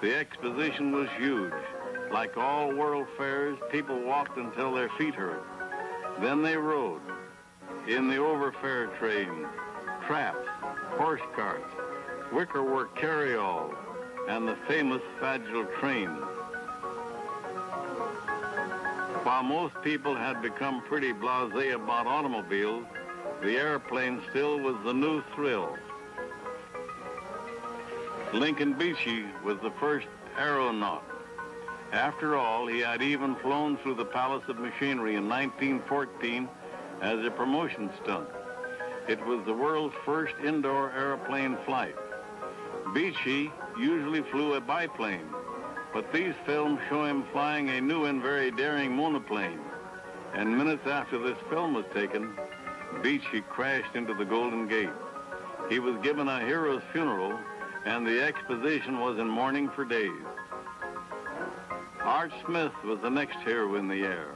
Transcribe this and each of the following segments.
The exposition was huge. Like all world fairs, people walked until their feet hurt. Then they rode in the overfair train, traps, horse carts, wickerwork carryalls, and the famous Fragile train. While most people had become pretty blasé about automobiles, the airplane still was the new thrill. Lincoln Beachey was the first aeronaut. After all, he had even flown through the Palace of Machinery in 1914 as a promotion stunt. It was the world's first indoor airplane flight. Beachey usually flew a biplane, but these films show him flying a new and very daring monoplane. And minutes after this film was taken, Beachey crashed into the Golden Gate. He was given a hero's funeral, and the exposition was in mourning for days. Art Smith was the next hero in the air.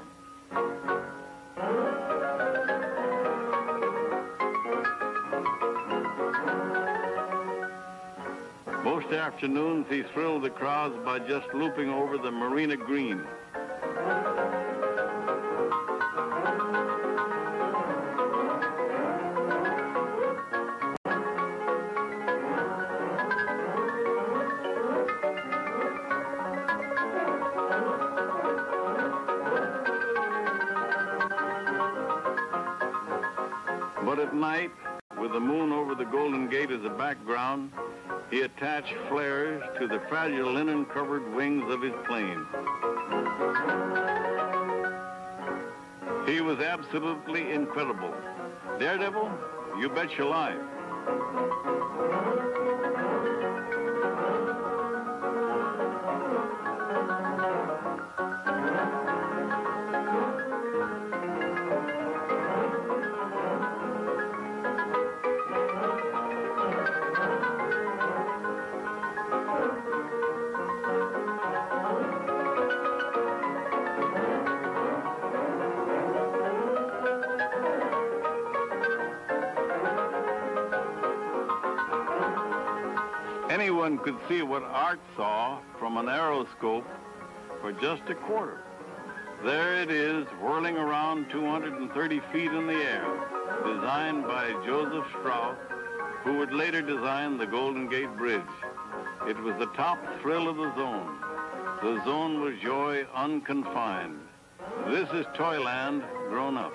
Most afternoons, he thrilled the crowds by just looping over the Marina Green. But at night, with the moon over the Golden Gate as a background, he attached flares to the fragile linen-covered wings of his plane. He was absolutely incredible. Daredevil, you bet your life. Anyone could see what Art saw from an aeroscope for just a quarter. There it is, whirling around 230 feet in the air, designed by Joseph Strauss, who would later design the Golden Gate Bridge. It was the top thrill of the zone. The zone was joy unconfined. This is Toyland grown up,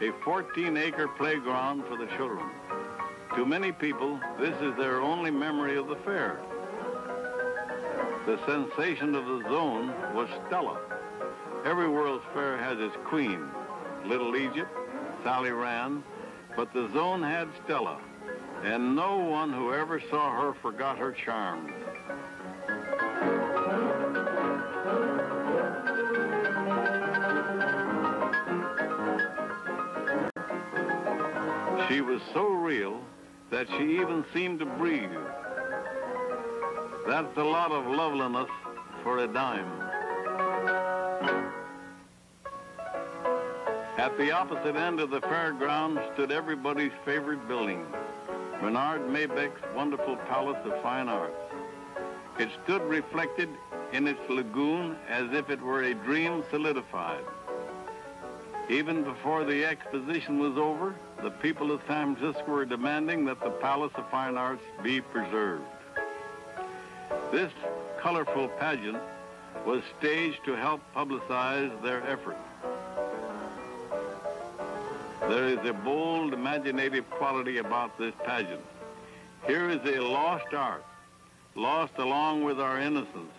a 14-acre playground for the children. To many people, this is their only memory of the fair. The sensation of the zone was Stella. Every World's Fair has its queen, Little Egypt, Sally Rand, but the zone had Stella, and no one who ever saw her forgot her charm. She was so real that she even seemed to breathe. That's a lot of loveliness for a dime. At the opposite end of the fairground stood everybody's favorite building, Bernard Maybeck's wonderful Palace of Fine Arts. It stood reflected in its lagoon as if it were a dream solidified. Even before the exposition was over, the people of San Francisco were demanding that the Palace of Fine Arts be preserved. This colorful pageant was staged to help publicize their effort. There is a bold, imaginative quality about this pageant. Here is a lost art, lost along with our innocence.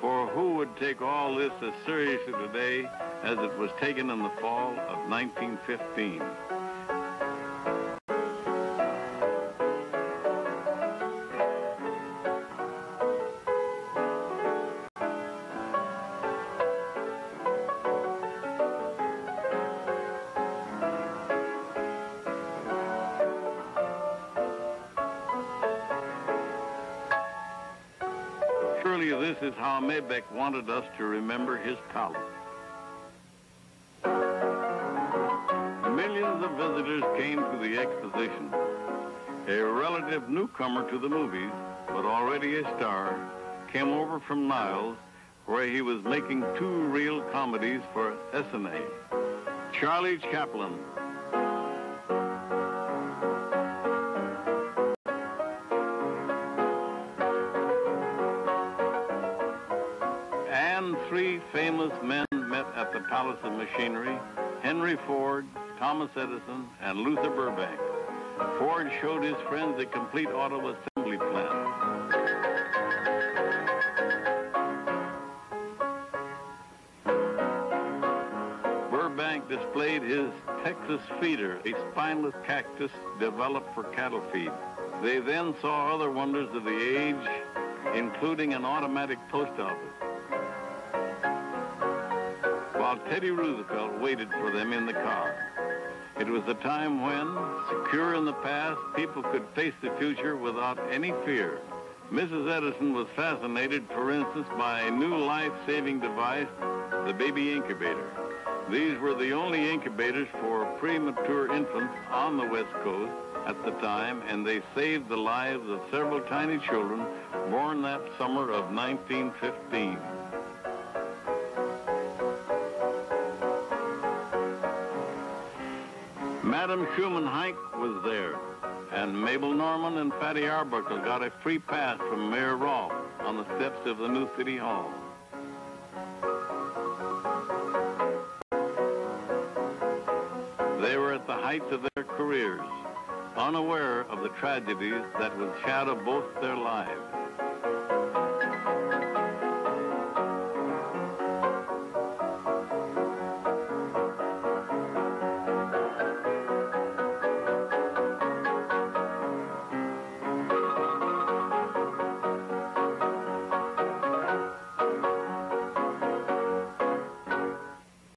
For who would take all this as seriously today as it was taken in the fall of 1915? Surely this is how Maybeck wanted us to remember his palace. Millions of visitors came to the exposition. A relative newcomer to the movies, but already a star, came over from Niles, where he was making 2 reel comedies for SNA. Charlie Chaplin. And 3 famous men met at the Palace of Machinery: Henry Ford, Thomas Edison, and Luther Burbank. Ford showed his friends a complete auto assembly plant. Burbank displayed his Texas feeder, a spineless cactus developed for cattle feed. They then saw other wonders of the age, including an automatic post office, while Teddy Roosevelt waited for them in the car. It was a time when, secure in the past, people could face the future without any fear. Mrs. Edison was fascinated, for instance, by a new life-saving device, the baby incubator. These were the only incubators for premature infants on the West Coast at the time, and they saved the lives of several tiny children born that summer of 1915. Madam Schumann Heink was there, and Mabel Norman and Fatty Arbuckle got a free pass from Mayor Rolfe on the steps of the new City Hall. They were at the heights of their careers, unaware of the tragedies that would shadow both their lives.